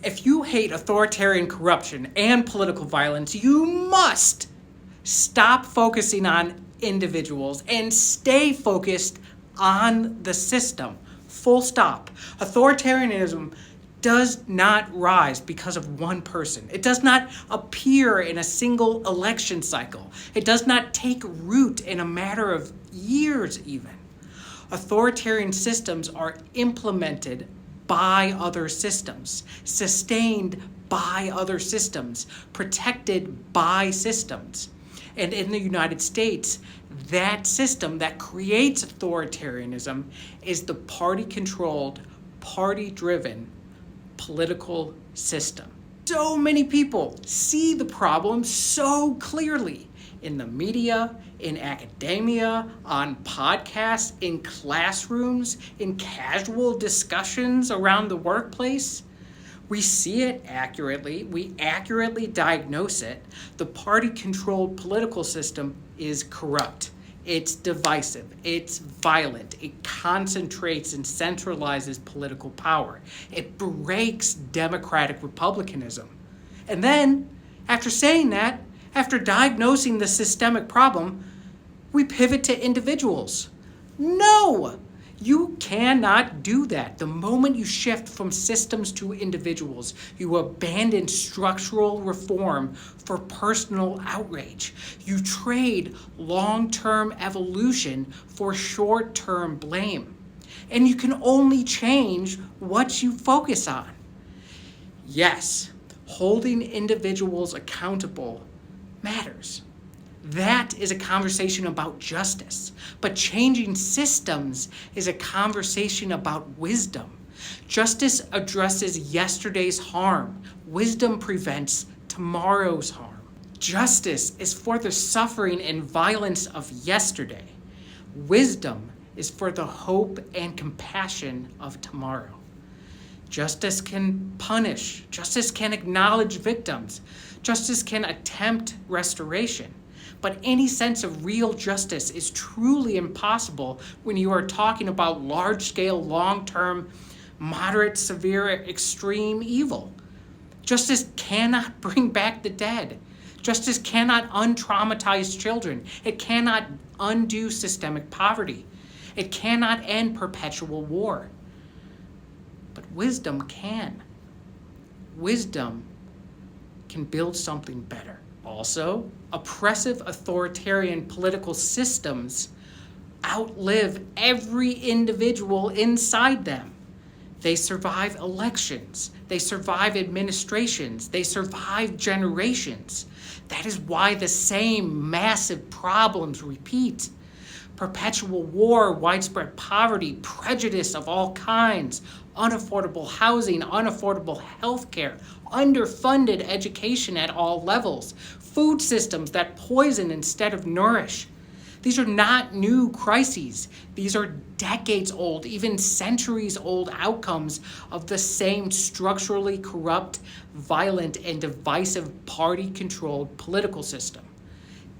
If you hate authoritarian corruption and political violence, you must stop focusing on individuals and stay focused on the system. Full stop. Authoritarianism does not rise because of one person. It does not appear in a single election cycle. It does not take root in a matter of years even. Authoritarian systems are implemented by other systems, sustained by other systems, protected by systems. And in the United States, that system that creates authoritarianism is the party-controlled, party-driven political system. So many people see the problem so clearly in the media, in academia, on podcasts, in classrooms, in casual discussions around the workplace. We see it accurately. We accurately diagnose it. The party-controlled political system is corrupt. It's divisive. It's violent. It concentrates and centralizes political power. It breaks democratic republicanism. And then, after saying that, after diagnosing the systemic problem, we pivot to individuals. No! You cannot do that. The moment you shift from systems to individuals, you abandon structural reform for personal outrage. You trade long-term evolution for short-term blame. And you can only change what you focus on. Yes, holding individuals accountable matters. That is a conversation about justice. But changing systems is a conversation about wisdom. Justice addresses yesterday's harm. Wisdom prevents tomorrow's harm. Justice is for the suffering and violence of yesterday. Wisdom is for the hope and compassion of tomorrow. Justice can punish. Justice can acknowledge victims. Justice can attempt restoration. But any sense of real justice is truly impossible when you are talking about large-scale, long-term, moderate, severe, extreme evil. Justice cannot bring back the dead. Justice cannot untraumatize children. It cannot undo systemic poverty. It cannot end perpetual war. But wisdom can. Wisdom can build something better. Also, oppressive authoritarian political systems outlive every individual inside them. They survive elections. They survive administrations. They survive generations. That is why the same massive problems repeat. Perpetual war, widespread poverty, prejudice of all kinds, unaffordable housing, unaffordable healthcare, underfunded education at all levels, food systems that poison instead of nourish. These are not new crises. These are decades old, even centuries old outcomes of the same structurally corrupt, violent, and divisive party-controlled political system.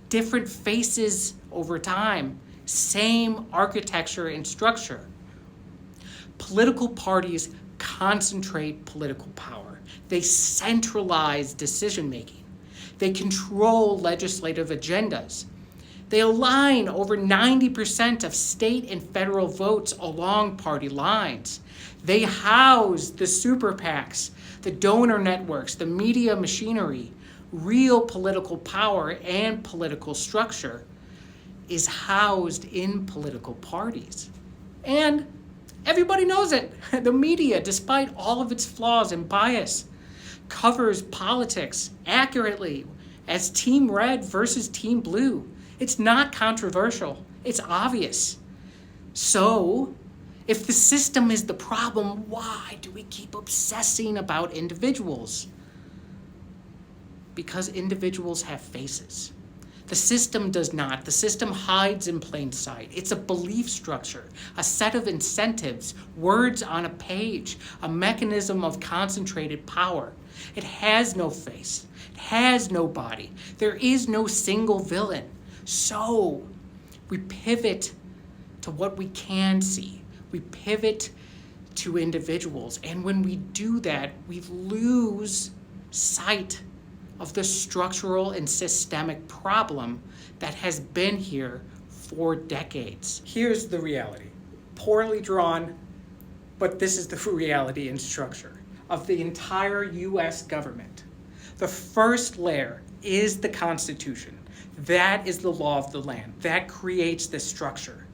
Different faces over time, same architecture and structure. Political parties concentrate political power. They centralize decision-making. They control legislative agendas. They align over 90% of state and federal votes along party lines. They house the super PACs, the donor networks, the media machinery. Real political power and political structure is housed in political parties. And everybody knows it. The media, despite all of its flaws and bias, covers politics accurately as Team Red versus Team Blue. It's not controversial. It's obvious. So, if the system is the problem, why do we keep obsessing about individuals? Because individuals have faces. The system does not. The system hides in plain sight. It's a belief structure, a set of incentives, words on a page, a mechanism of concentrated power. It has no face. It has no body. There is no single villain. So we pivot to what we can see. We pivot to individuals. And when we do that, we lose sight of the structural and systemic problem that has been here for decades. Here's the reality. Poorly drawn, but this is the reality and structure of the entire US government. The first layer is the Constitution. That is the law of the land. That creates the structure.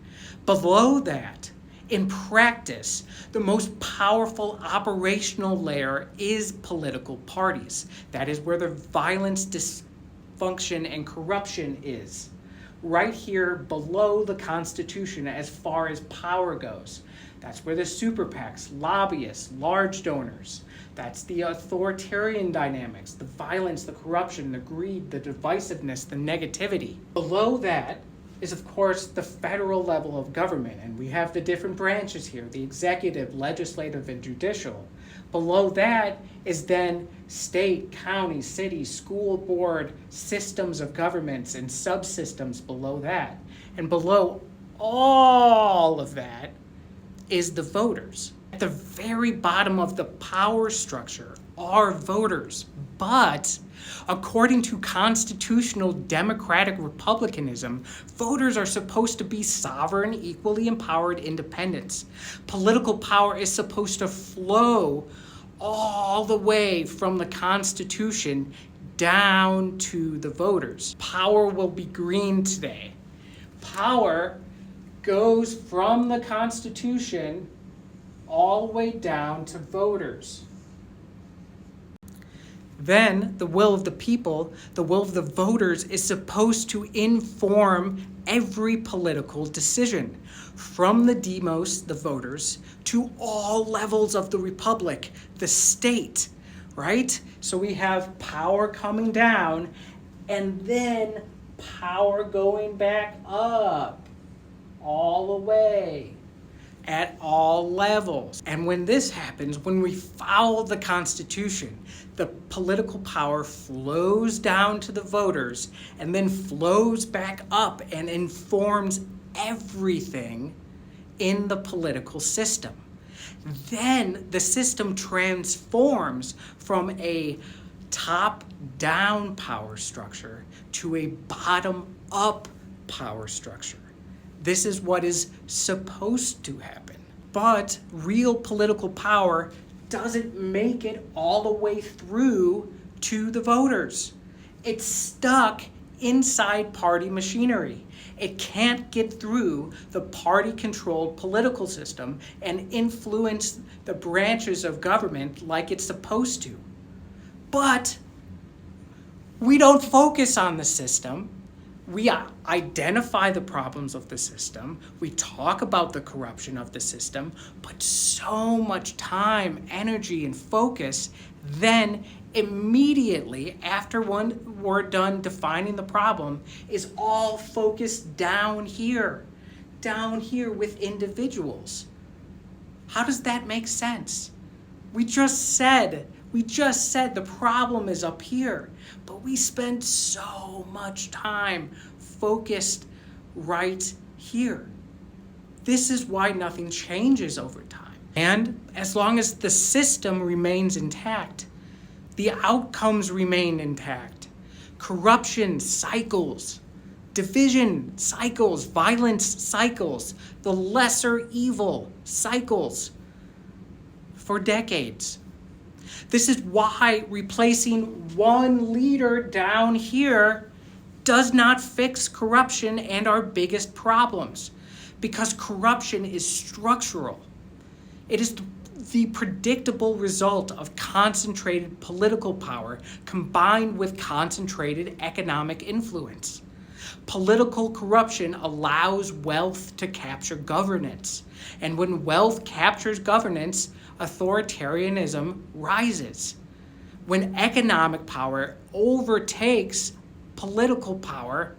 Below that, in practice, the most powerful operational layer is political parties. That is where the violence, dysfunction, and corruption is. Right here below the Constitution as far as power goes. That's where the super PACs, lobbyists, large donors, that's the authoritarian dynamics, the violence, the corruption, the greed, the divisiveness, the negativity. Below that is, of course, the federal level of government, and we have the different branches here, the executive, legislative, and judicial. Below that is then state, county, city, school board, systems of governments, and subsystems below that. And below all of that is the voters. At the very bottom of the power structure are voters, but according to constitutional democratic republicanism, voters are supposed to be sovereign, equally empowered independents. Political power is supposed to flow all the way from the Constitution down to the voters. Power will be green today. Power goes from the Constitution all the way down to voters. Then the will of the people, the will of the voters, is supposed to inform every political decision, from the demos, the voters, to all levels of the republic, the state, right? So we have power coming down and then power going back up all the way at all levels. And when this happens, when we follow the Constitution, the political power flows down to the voters and then flows back up and informs everything in the political system. Then the system transforms from a top-down power structure to a bottom-up power structure. This is what is supposed to happen. But real political power doesn't make it all the way through to the voters. It's stuck inside party machinery. It can't get through the party-controlled political system and influence the branches of government like it's supposed to. But we don't focus on the system. We identify the problems of the system, we talk about the corruption of the system, but so much time, energy, and focus then immediately after we're done defining the problem is all focused down here with individuals. How does that make sense? We just said the problem is up here, but we spend so much time focused right here. This is why nothing changes over time. And as long as the system remains intact, the outcomes remain intact. Corruption cycles, division cycles, violence cycles, the lesser evil cycles for decades. This is why replacing one leader down here does not fix corruption and our biggest problems, because corruption is structural. It is the predictable result of concentrated political power combined with concentrated economic influence. Political corruption allows wealth to capture governance, and when wealth captures governance, authoritarianism rises. When economic power overtakes political power,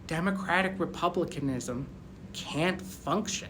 democratic republicanism can't function.